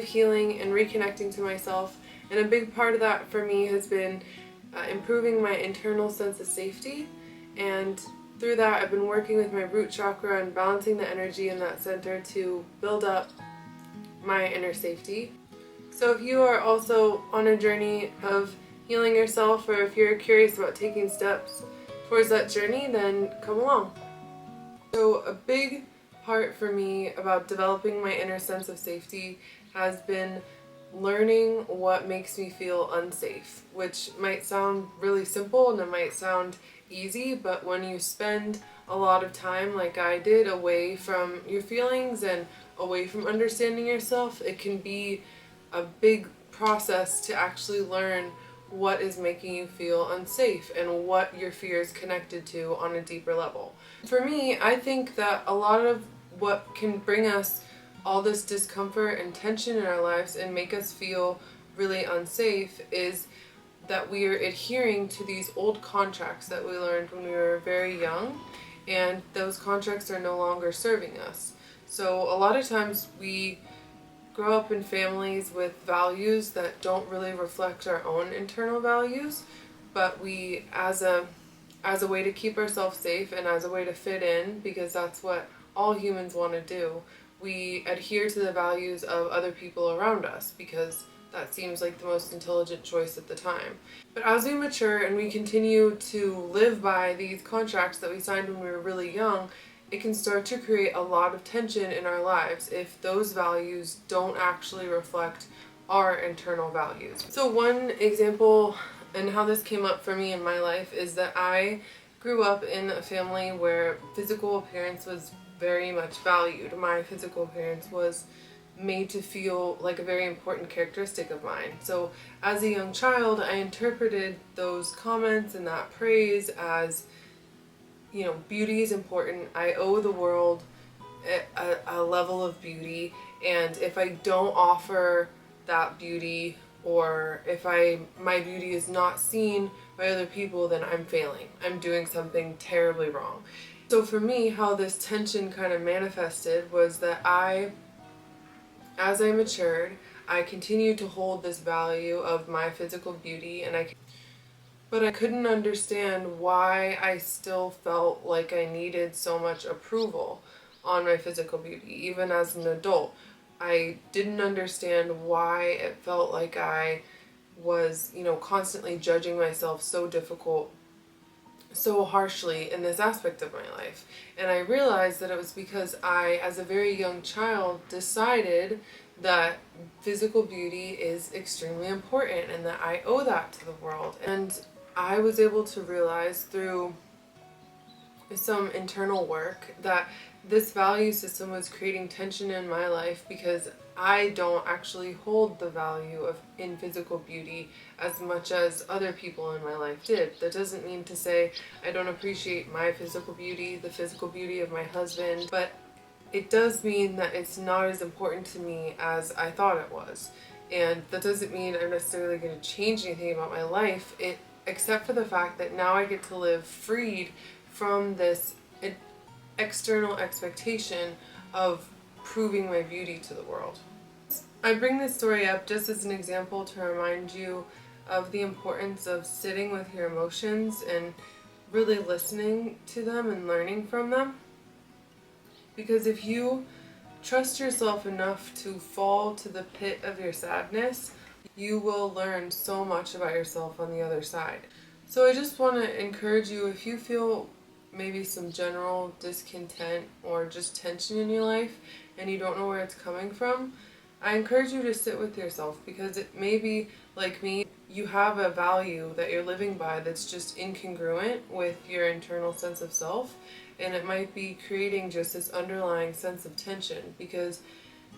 healing and reconnecting to myself, and a big part of that for me has been improving my internal sense of safety. And through that, I've been working with my root chakra and balancing the energy in that center to build up my inner safety. So if you are also on a journey of healing yourself, or if you're curious about taking steps towards that journey, then come along. So a big part for me about developing my inner sense of safety has been learning what makes me feel unsafe, which might sound really simple and it might sound easy, but when you spend a lot of time, like I did, away from your feelings and away from understanding yourself, it can be a big process to actually learn what is making you feel unsafe and what your fear is connected to on a deeper level. For me, I think that a lot of what can bring us all this discomfort and tension in our lives and make us feel really unsafe is that we are adhering to these old contracts that we learned when we were very young, and those contracts are no longer serving us. So a lot of times we grow up in families with values that don't really reflect our own internal values, but we, as a way to keep ourselves safe and as a way to fit in, because that's what all humans want to do, we adhere to the values of other people around us because that seems like the most intelligent choice at the time. But as we mature and we continue to live by these contracts that we signed when we were really young, it can start to create a lot of tension in our lives if those values don't actually reflect our internal values. So one example and how this came up for me in my life is that I grew up in a family where physical appearance was very much valued. My physical appearance was made to feel like a very important characteristic of mine. So as a young child, I interpreted those comments and that praise as, you know, beauty is important. I owe the world a level of beauty, and if I don't offer that beauty, or if my beauty is not seen by other people, then I'm failing. I'm doing something terribly wrong. So for me, how this tension kind of manifested was that as I matured, I continued to hold this value of my physical beauty, but I couldn't understand why I still felt like I needed so much approval on my physical beauty, even as an adult. I didn't understand why it felt like I was, constantly judging myself so harshly in this aspect of my life. And I realized that it was because I, as a very young child, decided that physical beauty is extremely important and that I owe that to the world. And I was able to realize through some internal work that this value system was creating tension in my life because I don't actually hold the value in physical beauty as much as other people in my life did. That doesn't mean to say I don't appreciate my physical beauty, the physical beauty of my husband, but it does mean that it's not as important to me as I thought it was. And that doesn't mean I'm necessarily going to change anything about my life, except for the fact that now I get to live freed from this external expectation of proving my beauty to the world. I bring this story up just as an example to remind you of the importance of sitting with your emotions and really listening to them and learning from them. Because if you trust yourself enough to fall to the pit of your sadness, you will learn so much about yourself on the other side. So I just want to encourage you, if you feel maybe some general discontent or just tension in your life and you don't know where it's coming from, I encourage you to sit with yourself, because it may be like me, you have a value that you're living by that's just incongruent with your internal sense of self, and it might be creating just this underlying sense of tension. Because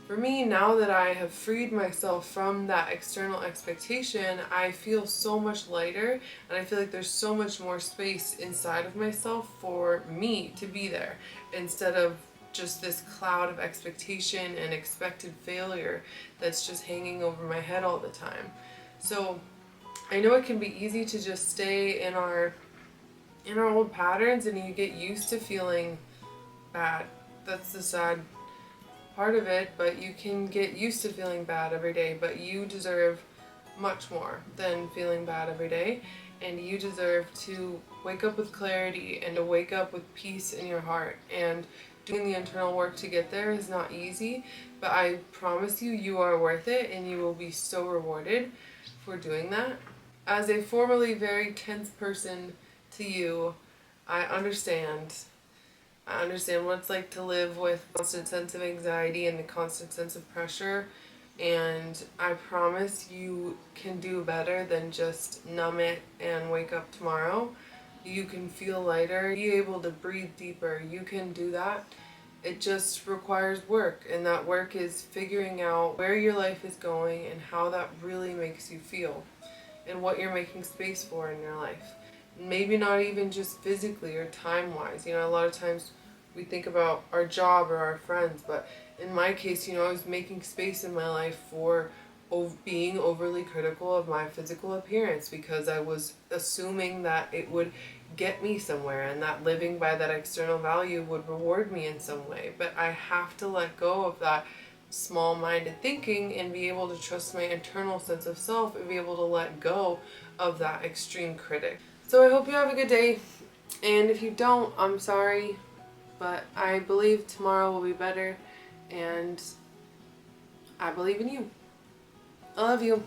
for me, now that I have freed myself from that external expectation, I feel so much lighter, and I feel like there's so much more space inside of myself for me to be there, instead of just this cloud of expectation and expected failure that's just hanging over my head all the time. So I know it can be easy to just stay in our old patterns, and you get used to feeling bad. That's the sad part of it, but you can get used to feeling bad every day. But you deserve much more than feeling bad every day, and you deserve to wake up with clarity and to wake up with peace in your heart. And doing the internal work to get there is not easy, but I promise you, you are worth it, and you will be so rewarded for doing that. As a formerly very tense person to you, I understand. I understand what it's like to live with a constant sense of anxiety and the constant sense of pressure, and I promise you can do better than just numb it and wake up tomorrow. You can feel lighter, be able to breathe deeper. You can do that. It just requires work, and that work is figuring out where your life is going and how that really makes you feel and what you're making space for in your life. Maybe not even just physically or time-wise. You know, a lot of times we think about our job or our friends, but in my case, you know, I was making space in my life for being overly critical of my physical appearance because I was assuming that it would get me somewhere and that living by that external value would reward me in some way. But I have to let go of that small-minded thinking and be able to trust my internal sense of self and be able to let go of that extreme critic. So I hope you have a good day, and if you don't, I'm sorry, but I believe tomorrow will be better, and I believe in you. I love you.